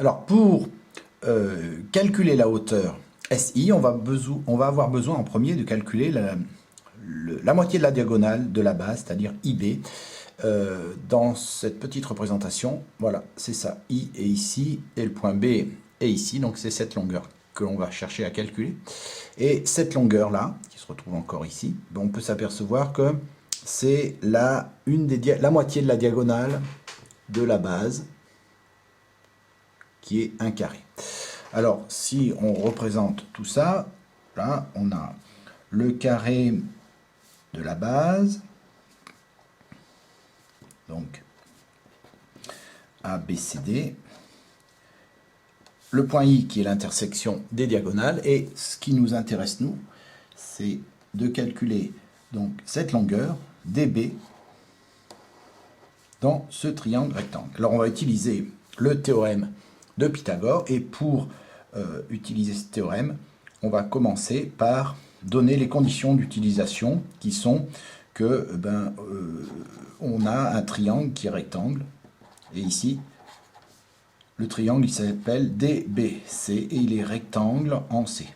Alors, pour calculer la hauteur SI, on va avoir besoin en premier de calculer la moitié de la diagonale de la base, c'est-à-dire IB. Dans cette petite représentation, voilà, c'est ça, I est ici, et le point B est ici, donc c'est cette longueur que l'on va chercher à calculer. Et cette longueur-là, qui se retrouve encore ici, on peut s'apercevoir que c'est la moitié de la diagonale de la base, qui est un carré. Alors, si on représente tout ça, là, on a le carré de la base, donc ABCD, le point I qui est l'intersection des diagonales, et ce qui nous intéresse, nous, c'est de calculer donc cette longueur DB dans ce triangle rectangle. Alors, on va utiliser le théorème de Pythagore, et pour utiliser ce théorème, on va commencer par donner les conditions d'utilisation qui sont que on a un triangle qui est rectangle, et ici le triangle il s'appelle DBC et il est rectangle en C.